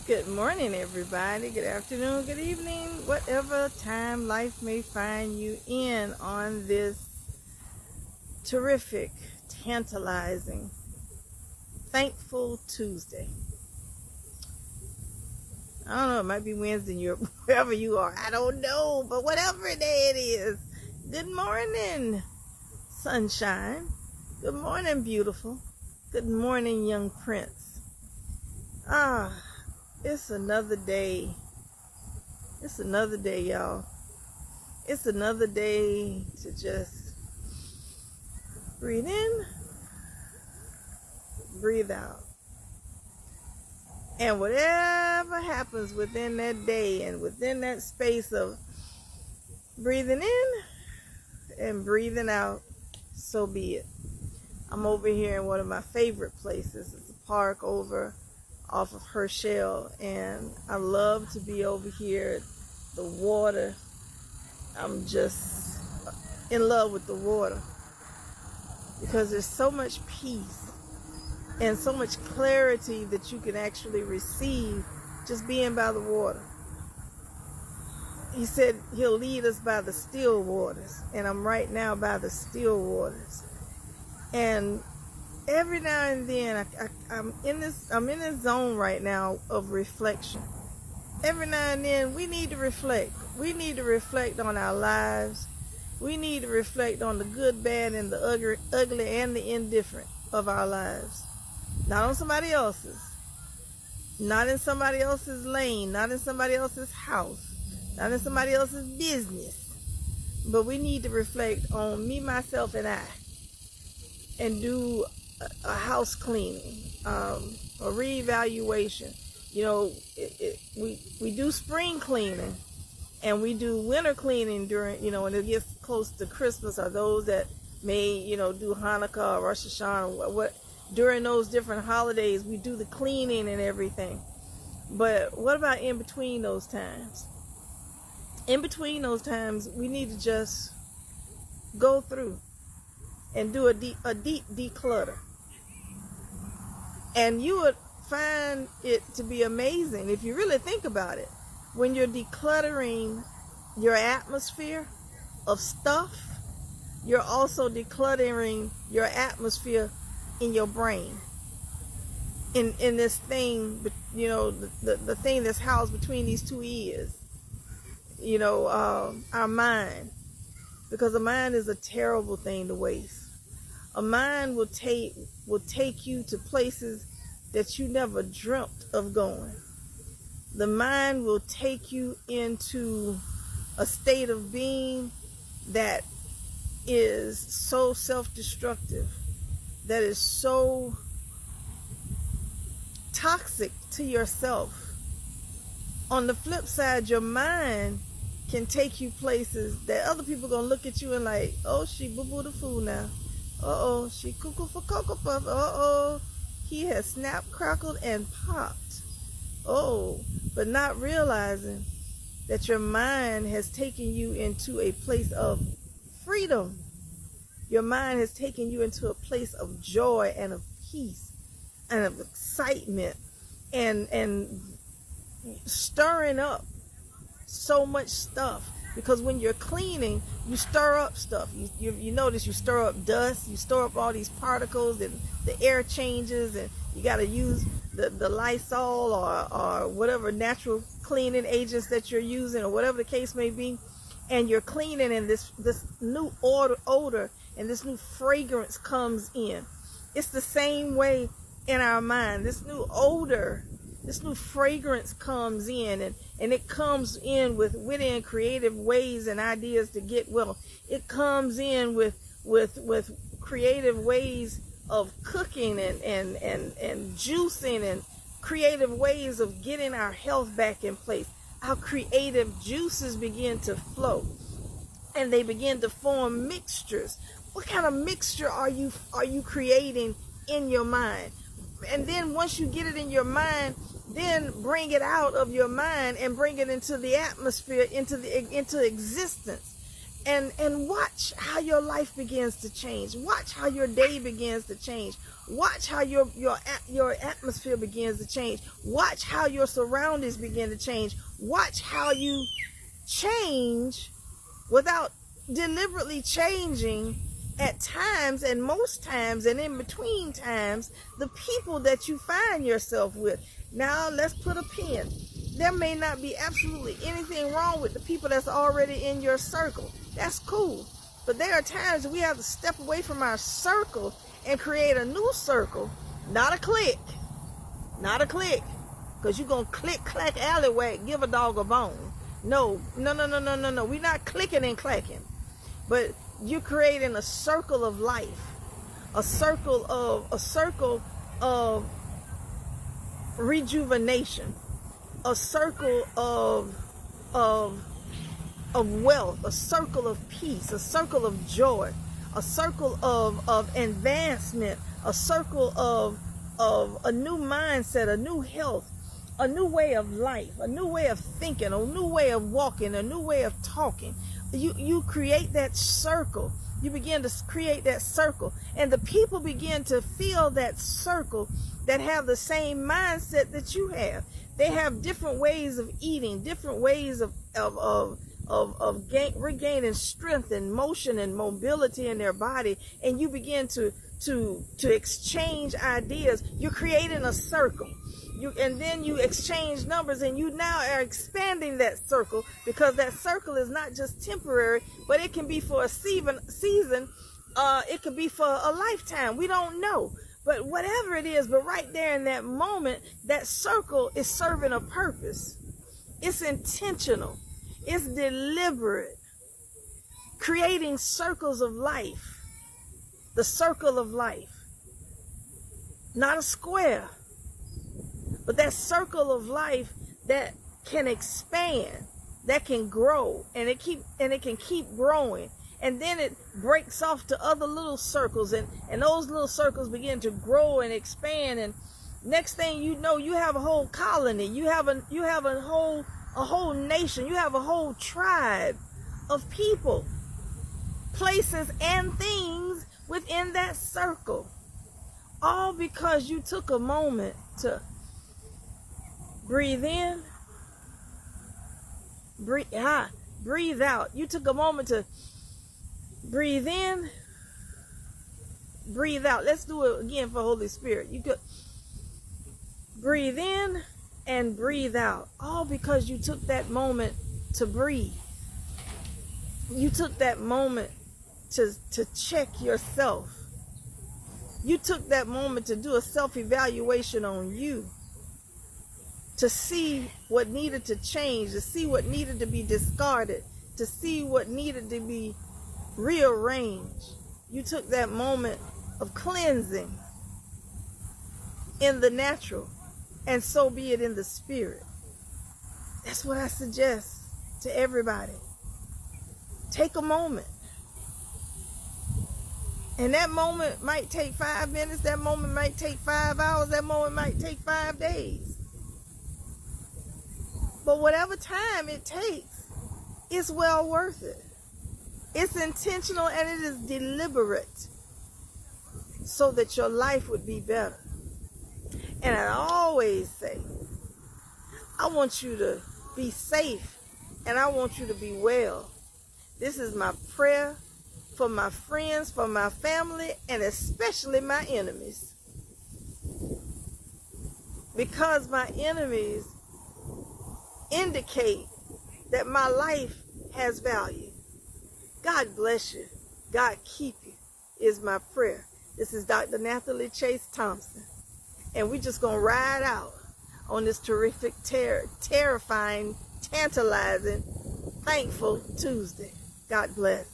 Good morning, everybody. Good afternoon, good evening, whatever time life may find you in on this terrific, tantalizing, thankful Tuesday. I don't know, it might be Wednesday in Europe, wherever you are. I don't know, but whatever day it is, good morning, sunshine. Good morning, beautiful. Good morning, young prince. It's another day. It's another day, y'all. It's another day to just breathe in, breathe out. And whatever happens within that day and within that space of breathing in and breathing out, so be it. I'm over here in one of my favorite places. It's a park over off of Herschel, and I love to be over here. The water, I'm just in love with the water because there's so much peace and so much clarity that you can actually receive just being by the water. He said he'll lead us by the still waters, and I'm right now by the still waters. And every now and then I'm in this zone right now of reflection. Every now and then we need to reflect. We need to reflect on our lives. We need to reflect on the good, bad, and the ugly and the indifferent of our lives. Not on somebody else's. Not in somebody else's lane. Not in somebody else's house. Not in somebody else's business. But we need to reflect on me, myself, and I. And do a house cleaning, a reevaluation. You know, we do spring cleaning and we do winter cleaning during, when it gets close to Christmas, or those that may, do Hanukkah or Rosh Hashanah, during those different holidays, we do the cleaning and everything. But what about in between those times? In between those times, we need to just go through and do a deep declutter. And you would find it to be amazing if you really think about it. When you're decluttering your atmosphere of stuff, you're also decluttering your atmosphere in your brain. In this thing, the thing that's housed between these two ears, our mind. Because a mind is a terrible thing to waste. A mind will take you to places that you never dreamt of going. The mind will take you into a state of being that is so self-destructive, that is so toxic to yourself. On the flip side, your mind can take you places that other people gonna look at you and like, oh, she boo-boo the fool now. Uh-oh, she cuckoo for Cocoa Puff. Uh-oh, he has snapped, crackled, and popped. Oh, but not realizing that your mind has taken you into a place of freedom. Your mind has taken you into a place of joy and of peace and of excitement and stirring up so much stuff. Because when you're cleaning, you stir up stuff. You notice you stir up dust, you stir up all these particles, and the air changes, and you got to use the Lysol or whatever natural cleaning agents that you're using, or whatever the case may be. And you're cleaning, and this new odor and this new fragrance comes in. It's the same way in our mind. This new odor, this new fragrance comes in, and it comes in with witty and creative ways and ideas to get well. It comes in with creative ways of cooking and juicing, and creative ways of getting our health back in place. Our creative juices begin to flow, and they begin to form mixtures. What kind of mixture are you creating in your mind? And then once you get it in your mind, then bring it out of your mind and bring it into the atmosphere, into existence. and watch how your life begins to change. Watch how your day begins to change. Watch how your atmosphere begins to change. Watch how your surroundings begin to change. Watch how you change without deliberately changing at times, and most times, and in between times, the people that you find yourself with. Now let's put a pin. There may not be absolutely anything wrong with the people that's already in your circle. That's cool. But there are times we have to step away from our circle and create a new circle. Not a clique. Not a clique. Because you're going to click, clack, allywag, give a dog a bone. No. We're not clicking and clacking. But you're creating a circle of life. A circle of rejuvenation. A circle of wealth, a circle of peace, a circle of joy, a circle of advancement, a circle of a new mindset, a new health, a new way of life, a new way of thinking, a new way of walking, a new way of talking. You create that circle. You begin to create that circle, and the people begin to feel that circle that have the same mindset that you have. They have different ways of eating, different ways of regaining strength and motion and mobility in their body, and you begin to exchange ideas. You're creating a circle. And then you exchange numbers, and you now are expanding that circle, because that circle is not just temporary, but it can be for a season. It could be for a lifetime. We don't know. But whatever it is, but right there in that moment, that circle is serving a purpose. It's intentional. It's deliberate. Creating circles of life. The circle of life. Not a square, but that circle of life that can expand, that can grow, and it can keep growing. And then it breaks off to other little circles, and those little circles begin to grow and expand, and next thing you know, you have a whole colony, you have a whole nation, you have a whole tribe of people, places, and things within that circle, all because you took a moment to breathe in, breathe out. You took a moment to breathe in, breathe out. Let's do it again for Holy Spirit. You could breathe in and breathe out, all because you took that moment to breathe. You took that moment to check yourself. You took that moment to do a self-evaluation on you, to see what needed to change, to see what needed to be discarded, to see what needed to be rearranged. You took that moment of cleansing in the natural, and so be it in the spirit. That's what I suggest to everybody. Take a moment. And that moment might take 5 minutes, that moment might take 5 hours, that moment might take 5 days. But whatever time it takes, it's well worth it. It's intentional, and it is deliberate, so that your life would be better. And I always say, I want you to be safe, and I want you to be well. This is my prayer for my friends, for my family, and especially my enemies. Because my enemies indicate that my life has value. God bless you. God keep you is my prayer. This is Dr. Nathalie Chase Thompson. And we're just going to ride out on this terrific, terrifying, tantalizing, thankful Tuesday. God bless.